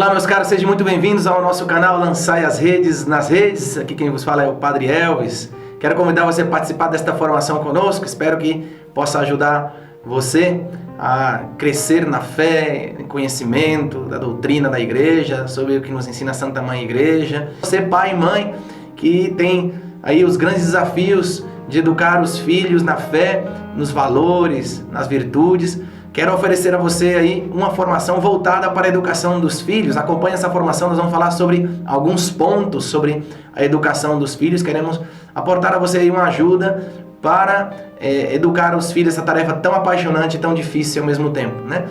Olá, meus caros, sejam muito bem-vindos ao nosso canal Lançai as Redes nas Redes. Aqui quem vos fala é o Padre Elvis. Quero convidar você a participar desta formação conosco. Espero que possa ajudar você a crescer na fé, em conhecimento da doutrina da igreja, sobre o que nos ensina a Santa Mãe Igreja. Você, pai e mãe, que tem aí os grandes desafios de educar os filhos na fé, nos valores, nas virtudes. Quero oferecer a você aí uma formação voltada para a educação dos filhos. Acompanhe essa formação, nós vamos falar sobre alguns pontos sobre a educação dos filhos. Queremos aportar a você aí uma ajuda para educar os filhos, essa tarefa tão apaixonante e tão difícil ao mesmo tempo, né?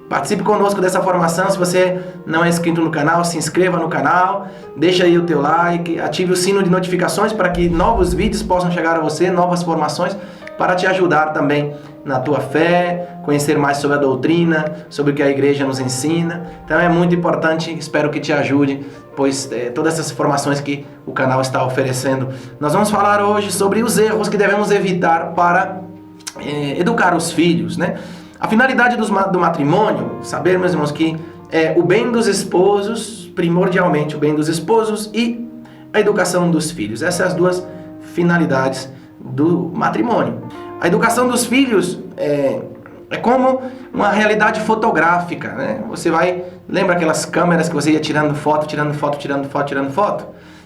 Participe conosco dessa formação. Se você não é inscrito no canal, se inscreva no canal, deixa aí o teu like, ative o sino de notificações para que novos vídeos possam chegar a você, novas formações, para te ajudar também na tua fé, conhecer mais sobre a doutrina, sobre o que a igreja nos ensina. Então é muito importante, espero que te ajude, pois todas essas informações que o canal está oferecendo. Nós vamos falar hoje sobre os erros que devemos evitar para educar os filhos, né? A finalidade do matrimônio, saber, meus irmãos, que é o bem dos esposos, primordialmente o bem dos esposos, e a educação dos filhos. Essas são as duas finalidades do matrimônio. A educação dos filhos é como uma realidade fotográfica, né? Você lembra aquelas câmeras que você ia tirando foto,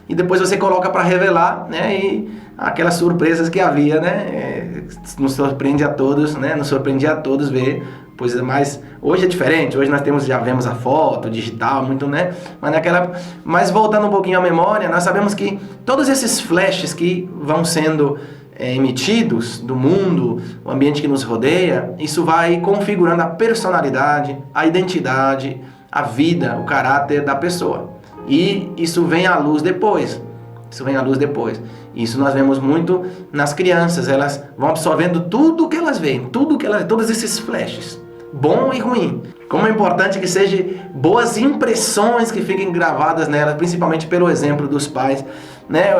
e depois você coloca para revelar, né? E aquelas surpresas que havia, né? Nos surpreende a todos, né? Nos surpreendia a todos ver, pois mas hoje é diferente. Hoje nós já vemos a foto digital, muito, né? Mas voltando um pouquinho à memória, nós sabemos que todos esses flashes que vão sendo emitidos do mundo, o ambiente que nos rodeia, isso vai configurando a personalidade, a identidade, a vida, o caráter da pessoa. E isso vem à luz depois. Isso nós vemos muito nas crianças. Elas vão absorvendo tudo que elas veem, todos esses flashes, bom e ruim. Como é importante que sejam boas impressões que fiquem gravadas nelas, principalmente pelo exemplo dos pais, né?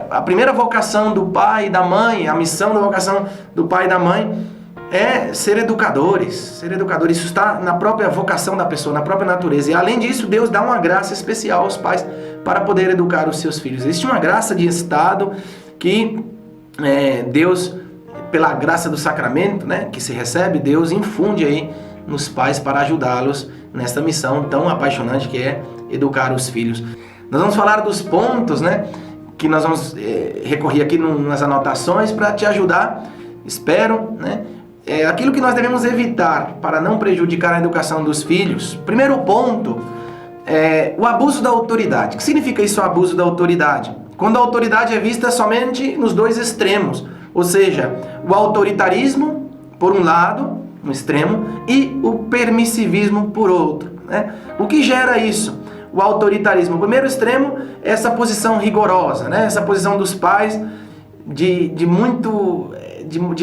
A primeira vocação do pai e da mãe, a missão da vocação do pai e da mãe é ser educadores. Isso está na própria vocação da pessoa, na própria natureza. E além disso, Deus dá uma graça especial aos pais para poder educar os seus filhos. Existe uma graça de estado que Deus, pela graça do sacramento, né, que se recebe, Deus infunde aí nos pais para ajudá-los nessa missão tão apaixonante que é educar os filhos. Nós vamos falar dos pontos, né, que nós vamos recorrer aqui nas anotações para te ajudar, espero, né? Aquilo que nós devemos evitar para não prejudicar a educação dos filhos. Primeiro ponto é o abuso da autoridade. O que significa isso, o abuso da autoridade? Quando a autoridade é vista somente nos dois extremos, ou seja, o autoritarismo por um lado, um extremo, e o permissivismo por outro, né? O que gera isso? O autoritarismo. O primeiro extremo é essa posição rigorosa, né? Essa posição dos pais de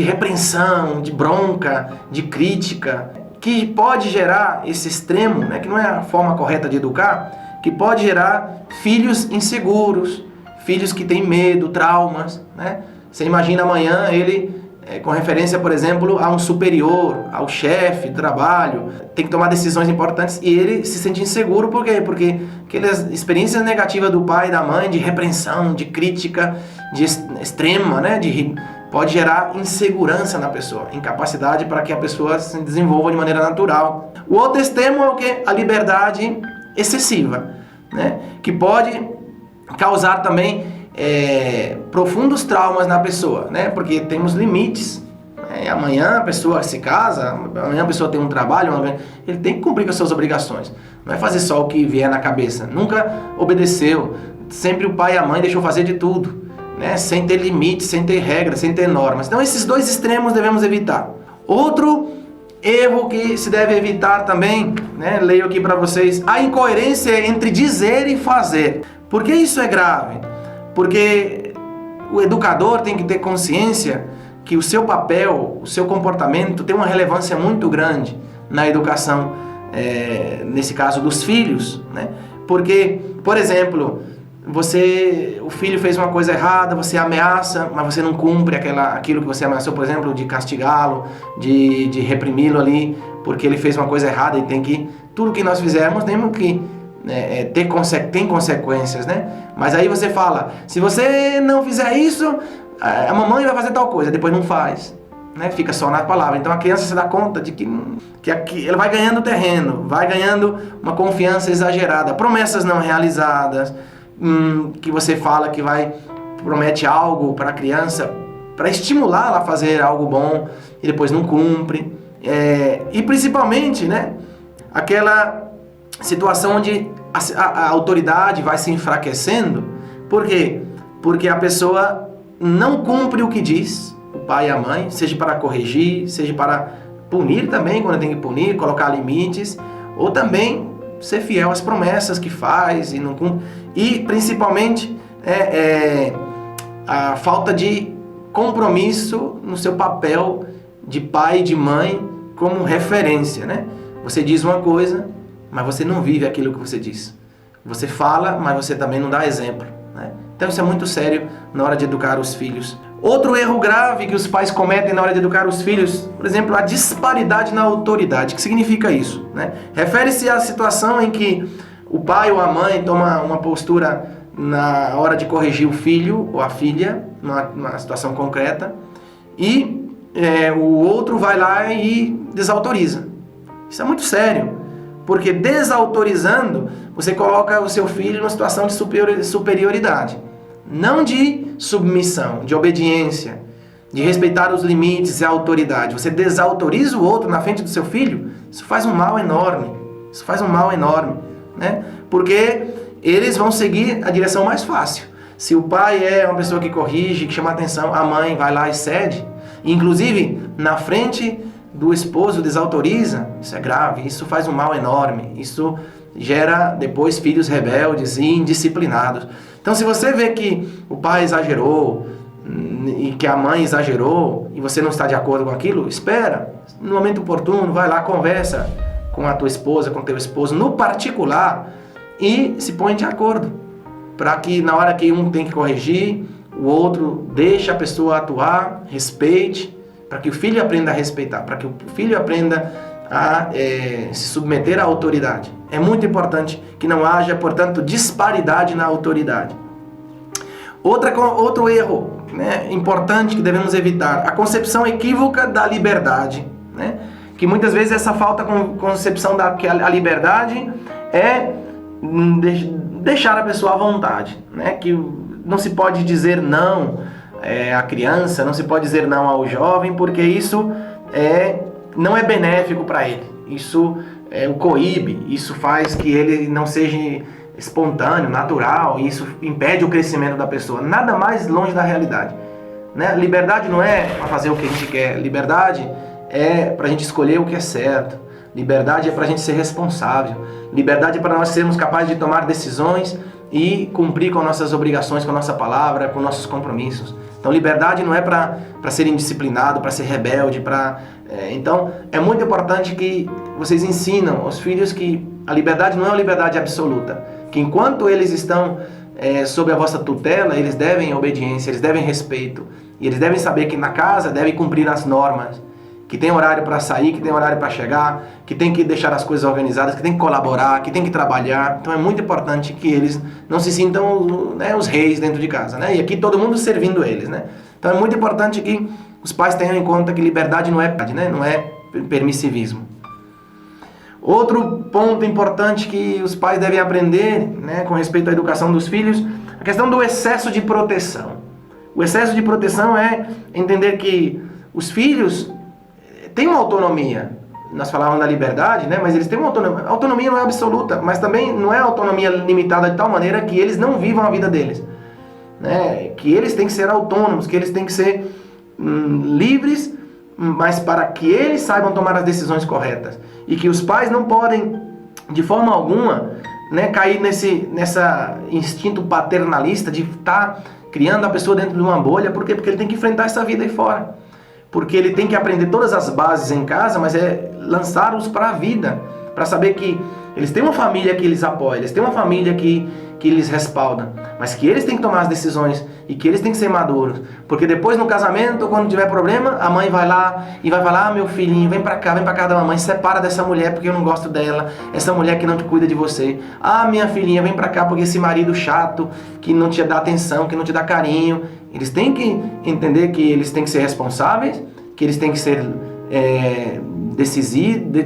repreensão, de bronca, de crítica, que pode gerar esse extremo, né? Que não é a forma correta de educar, que pode gerar filhos inseguros, filhos que têm medo, traumas, né? Você imagina amanhã ele, com referência, por exemplo, a um superior, ao chefe de trabalho, tem que tomar decisões importantes e ele se sente inseguro. Por quê? Porque aquelas experiências negativas do pai e da mãe, de repreensão, de crítica, de extrema, né? Pode gerar insegurança na pessoa, incapacidade para que a pessoa se desenvolva de maneira natural. O outro extremo é o quê? A liberdade excessiva, né? Que pode causar também profundos traumas na pessoa, né? Porque temos limites, né? Amanhã a pessoa se casa, amanhã a pessoa tem um trabalho, ele tem que cumprir com as suas obrigações. Não é fazer só o que vier na cabeça. Nunca obedeceu. Sempre o pai e a mãe deixou fazer de tudo, né? Sem ter limites, sem ter regras, sem ter normas. Então esses dois extremos devemos evitar. Outro erro que se deve evitar também, né? Leio aqui para vocês: a incoerência entre dizer e fazer. Por que isso é grave? Porque o educador tem que ter consciência que o seu papel, o seu comportamento tem uma relevância muito grande na educação, nesse caso dos filhos, né? Porque, por exemplo, o filho fez uma coisa errada, você ameaça, mas você não cumpre aquilo que você ameaçou, por exemplo, de castigá-lo, de reprimi-lo ali, porque ele fez uma coisa errada e tudo que nós fizermos, temos que tem consequências, né? Mas aí você fala, se você não fizer isso, a mamãe vai fazer tal coisa, depois não faz, né? Fica só na palavra. Então a criança se dá conta de que ela vai ganhando terreno, vai ganhando uma confiança exagerada, promessas não realizadas, que você fala que promete algo para a criança, para estimulá-la a fazer algo bom e depois não cumpre. E principalmente, né, aquela situação onde a autoridade vai se enfraquecendo. Por quê? Porque a pessoa não cumpre o que diz, o pai e a mãe, seja para corrigir, seja para punir também, quando tem que punir, colocar limites, ou também ser fiel às promessas que faz e não cumpre. E principalmente a falta de compromisso no seu papel de pai e de mãe como referência, né? Você diz uma coisa, mas você não vive aquilo que você diz. Você fala, mas você também não dá exemplo, né? Então isso é muito sério na hora de educar os filhos. Outro erro grave que os pais cometem na hora de educar os filhos, por exemplo, a disparidade na autoridade. O que significa isso, né? Refere-se à situação em que o pai ou a mãe toma uma postura na hora de corrigir o filho ou a filha, numa situação concreta, e o outro vai lá e desautoriza. Isso é muito sério, porque desautorizando, você coloca o seu filho numa situação de superioridade, não de submissão, de obediência, de respeitar os limites e a autoridade. Você desautoriza o outro na frente do seu filho, isso faz um mal enorme, né? Porque eles vão seguir a direção mais fácil. Se o pai é uma pessoa que corrige, que chama atenção, a mãe vai lá e cede, inclusive na frente do esposo desautoriza, isso é grave, isso faz um mal enorme, isso gera depois filhos rebeldes e indisciplinados. Então se você vê que o pai exagerou e que a mãe exagerou e você não está de acordo com aquilo, espera, no momento oportuno, vai lá, conversa com a tua esposa, com o teu esposo, no particular, e se põe de acordo, para que na hora que um tem que corrigir, o outro deixe a pessoa atuar, respeite, para que o filho aprenda a respeitar, para que o filho aprenda a se submeter à autoridade. É muito importante que não haja, portanto, disparidade na autoridade. Outro erro, né, importante que devemos evitar, a concepção equívoca da liberdade, né? Que muitas vezes essa falta de concepção que a liberdade é deixar a pessoa à vontade, né? Que não se pode dizer não à criança, não se pode dizer não ao jovem, porque isso não é benéfico para ele. Isso o coíbe, isso faz que ele não seja espontâneo, natural, e isso impede o crescimento da pessoa. Nada mais longe da realidade, né? Liberdade não é para fazer o que a gente quer, liberdade é para a gente escolher o que é certo, liberdade é para a gente ser responsável, liberdade é para nós sermos capazes de tomar decisões e cumprir com nossas obrigações, com a nossa palavra, com nossos compromissos. Então liberdade não é para ser indisciplinado, para ser rebelde, então é muito importante que vocês ensinam aos filhos que a liberdade não é uma liberdade absoluta, que enquanto eles estão sob a vossa tutela, eles devem obediência, eles devem respeito, e eles devem saber que na casa devem cumprir as normas, que tem horário para sair, que tem horário para chegar, que tem que deixar as coisas organizadas, que tem que colaborar, que tem que trabalhar. Então é muito importante que eles não se sintam, né, os reis dentro de casa, né? E aqui todo mundo servindo eles, né? Então é muito importante que os pais tenham em conta que liberdade não é, né, não é permissivismo. Outro ponto importante que os pais devem aprender, né, com respeito à educação dos filhos, a questão do excesso de proteção. O excesso de proteção é entender que os filhos têm uma autonomia. Nós falávamos da liberdade, né, mas eles têm uma autonomia. A autonomia não é absoluta, mas também não é autonomia limitada de tal maneira que eles não vivam a vida deles, né? Que eles têm que ser autônomos, que eles têm que ser livres, mas para que eles saibam tomar as decisões corretas. E que os pais não podem, de forma alguma, né, cair nesse instinto paternalista de estar criando a pessoa dentro de uma bolha. Por quê? Porque ele tem que enfrentar essa vida aí fora. Porque ele tem que aprender todas as bases em casa, mas lançá-los para a vida, para saber que eles têm uma família que eles apoiam, eles têm uma família que eles respaldam, mas que eles têm que tomar as decisões e que eles têm que ser maduros, porque depois no casamento, quando tiver problema, a mãe vai lá e vai falar: meu filhinho, vem pra cá da mamãe, separa dessa mulher porque eu não gosto dela, essa mulher que não te cuida de você. Minha filhinha, vem pra cá porque esse marido chato, que não te dá atenção, que não te dá carinho. Eles têm que entender que eles têm que ser responsáveis, que eles têm que ser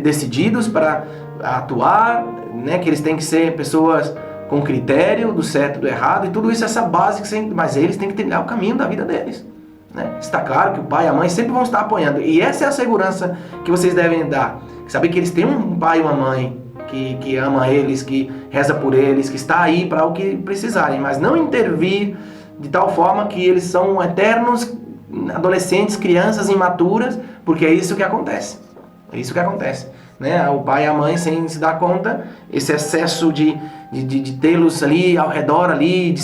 decididos para atuar, né? Que eles têm que ser pessoas com critério do certo e do errado, e tudo isso, essa base, mas eles têm que trilhar o caminho da vida deles, né? Está claro que o pai e a mãe sempre vão estar apoiando, e essa é a segurança que vocês devem dar, saber que eles têm um pai e uma mãe que ama eles, que reza por eles, que está aí para o que precisarem, mas não intervir de tal forma que eles são eternos adolescentes, crianças imaturas, porque é isso que acontece. É isso que acontece, né? O pai e a mãe, sem se dar conta, esse excesso de tê-los ali ao redor, ali, de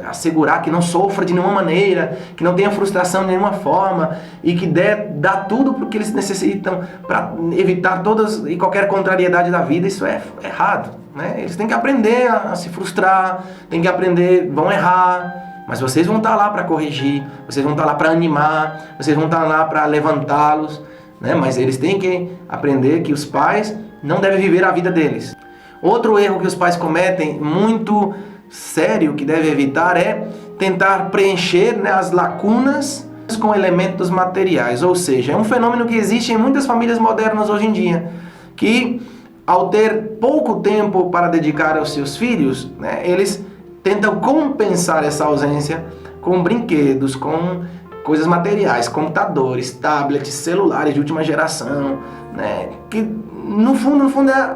assegurar que não sofra de nenhuma maneira, que não tenha frustração de nenhuma forma, e que dá tudo porque eles necessitam para evitar todas e qualquer contrariedade da vida. Isso é errado, né? Eles têm que aprender a se frustrar, têm que aprender, vão errar, mas vocês vão estar lá para corrigir, vocês vão estar lá para animar, vocês vão estar lá para levantá-los, né? Mas eles têm que aprender que os pais não devem viver a vida deles. Outro erro que os pais cometem, muito sério, que deve evitar, é tentar preencher, né, as lacunas com elementos materiais. Ou seja, é um fenômeno que existe em muitas famílias modernas hoje em dia, que ao ter pouco tempo para dedicar aos seus filhos, né, eles tentam compensar essa ausência com brinquedos, com coisas materiais, computadores, tablets, celulares de última geração, né, que no fundo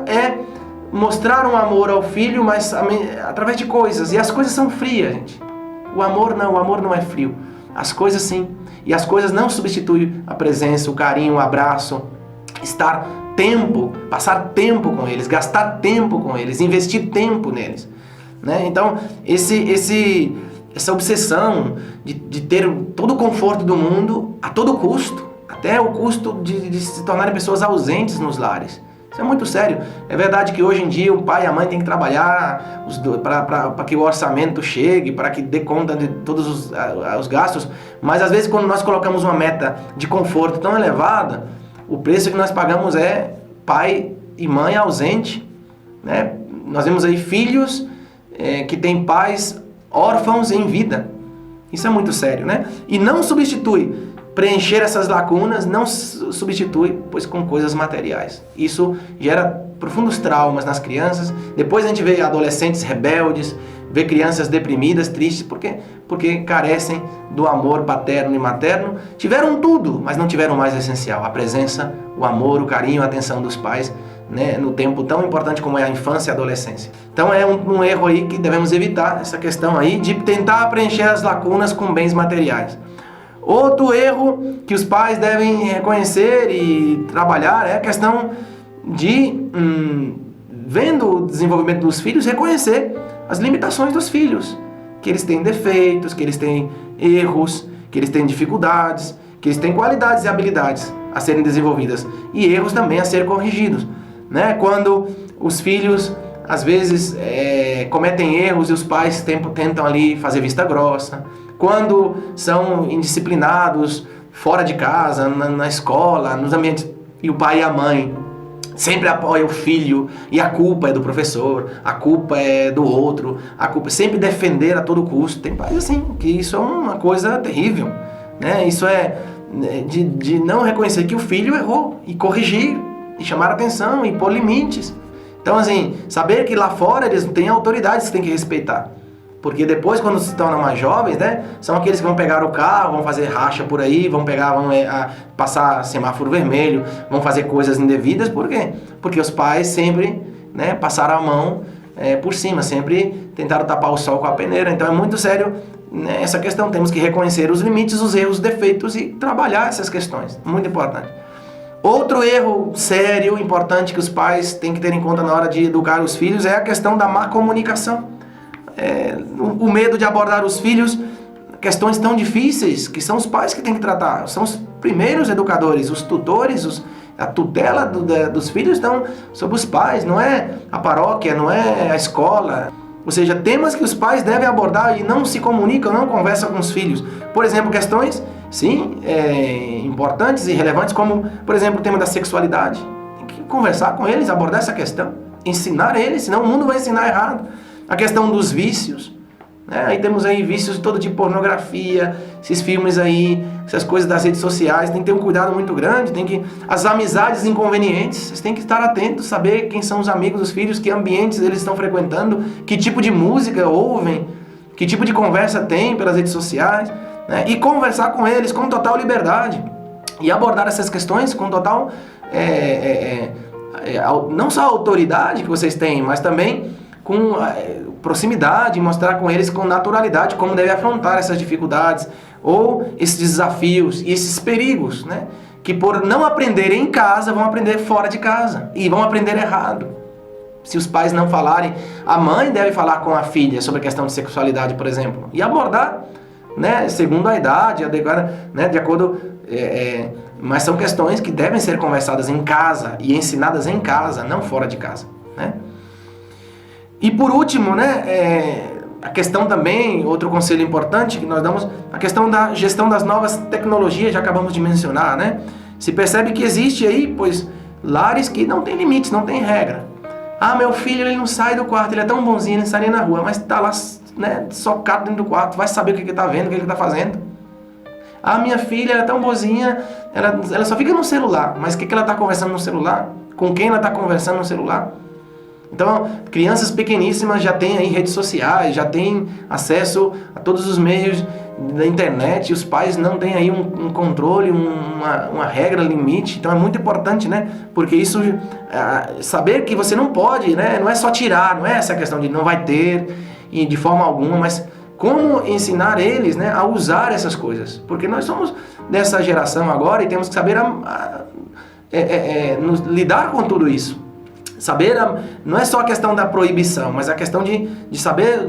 é mostrar um amor ao filho, mas através de coisas. E as coisas são frias, gente. O amor não é frio. As coisas sim. E as coisas não substituem a presença, o carinho, o abraço. Passar tempo com eles, gastar tempo com eles, investir tempo neles, né? Então, essa obsessão de ter todo o conforto do mundo a todo custo, até o custo de se tornarem pessoas ausentes nos lares. Isso é muito sério. É verdade que hoje em dia o pai e a mãe têm que trabalhar para que o orçamento chegue, para que dê conta de todos os gastos, mas às vezes quando nós colocamos uma meta de conforto tão elevada, o preço que nós pagamos é pai e mãe ausente, né? Nós vemos aí filhos que têm pais órfãos em vida. Isso é muito sério, né? E não substitui. Preencher essas lacunas não substitui, pois, com coisas materiais. Isso gera profundos traumas nas crianças. Depois a gente vê adolescentes rebeldes, vê crianças deprimidas, tristes, porque carecem do amor paterno e materno. Tiveram tudo, mas não tiveram o mais essencial: a presença, o amor, o carinho, a atenção dos pais, né, no tempo tão importante como é a infância e a adolescência. Então é um erro aí que devemos evitar, essa questão aí de tentar preencher as lacunas com bens materiais. Outro erro que os pais devem reconhecer e trabalhar é a questão de, vendo o desenvolvimento dos filhos, reconhecer as limitações dos filhos, que eles têm defeitos, que eles têm erros, que eles têm dificuldades, que eles têm qualidades e habilidades a serem desenvolvidas e erros também a serem corrigidos, né? Quando os filhos às vezes cometem erros e os pais tentam ali fazer vista grossa, quando são indisciplinados fora de casa, na escola, nos ambientes, e o pai e a mãe sempre apoiam o filho, e a culpa é do professor, a culpa é do outro, a culpa é sempre defender a todo custo. Tem pais assim, que isso é uma coisa terrível, né? Isso é de não reconhecer que o filho errou, e corrigir, e chamar atenção, e pôr limites. Então, assim, saber que lá fora eles têm autoridades que têm que respeitar. Porque depois, quando se tornam mais jovens, né, são aqueles que vão pegar o carro, vão fazer racha por aí, vão passar semáforo vermelho, vão fazer coisas indevidas. Por quê? Porque os pais sempre, né, passaram a mão por cima, sempre tentaram tapar o sol com a peneira. Então é muito sério, né, essa questão. Temos que reconhecer os limites, os erros, os defeitos e trabalhar essas questões. Muito importante. Outro erro sério, importante, que os pais têm que ter em conta na hora de educar os filhos é a questão da má comunicação. O medo de abordar os filhos, questões tão difíceis, que são os pais que têm que tratar, são os primeiros educadores, os tutores, A tutela dos filhos estão sobre os pais, não é a paróquia, não é a escola. Ou seja, temas que os pais devem abordar e não se comunicam, não conversam com os filhos. Por exemplo, questões, sim, importantes e relevantes, como, por exemplo, o tema da sexualidade. Tem que conversar com eles, abordar essa questão, ensinar eles, senão o mundo vai ensinar errado. A questão dos vícios. Aí temos aí vícios de todo tipo, pornografia, esses filmes aí, essas coisas das redes sociais, tem que ter um cuidado muito grande, as amizades inconvenientes, vocês têm que estar atentos, saber quem são os amigos dos filhos, que ambientes eles estão frequentando, que tipo de música ouvem, que tipo de conversa tem pelas redes sociais, né? E conversar com eles com total liberdade, e abordar essas questões com total, não só a autoridade que vocês têm, mas também com proximidade, mostrar com eles com naturalidade como devem afrontar essas dificuldades ou esses desafios e esses perigos, né? Que por não aprenderem em casa, vão aprender fora de casa e vão aprender errado. Se os pais não falarem, a mãe deve falar com a filha sobre a questão de sexualidade, por exemplo, e abordar, né, segundo a idade, né, de acordo, mas são questões que devem ser conversadas em casa e ensinadas em casa, não fora de casa, né? E por último, né, a questão também, outro conselho importante que nós damos, a questão da gestão das novas tecnologias, já acabamos de mencionar, né? Se percebe que existe aí, pois, lares que não tem limites, não tem regra. Ah, meu filho, ele não sai do quarto, ele é tão bonzinho, ele não sai nem na rua, mas tá lá, né, socado dentro do quarto, vai saber o que ele tá vendo, o que ele tá fazendo. Ah, minha filha, ela é tão boazinha, ela só fica no celular, mas o que ela tá conversando no celular? Com quem ela tá conversando no celular? Então, crianças pequeníssimas já têm aí redes sociais, já têm acesso a todos os meios da internet, e os pais não têm aí um controle, uma regra, limite. Então é muito importante, né? Porque isso, saber que você não pode, né? Não é só tirar, não é essa questão de não vai ter, e de forma alguma, mas como ensinar eles, né, a usar essas coisas. Porque nós somos dessa geração agora e temos que saber lidar com tudo isso. Saber, não é só a questão da proibição, mas a questão de saber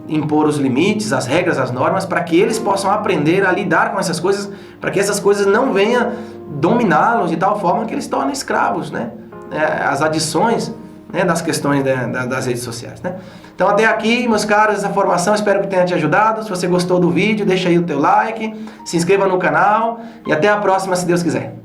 impor os limites, as regras, as normas, para que eles possam aprender a lidar com essas coisas, para que essas coisas não venham dominá-los de tal forma que eles se tornem escravos, né? As adições, né, das questões das redes sociais, né? Então até aqui, meus caros, essa formação, espero que tenha te ajudado. Se você gostou do vídeo, deixa aí o teu like, se inscreva no canal e até a próxima, se Deus quiser.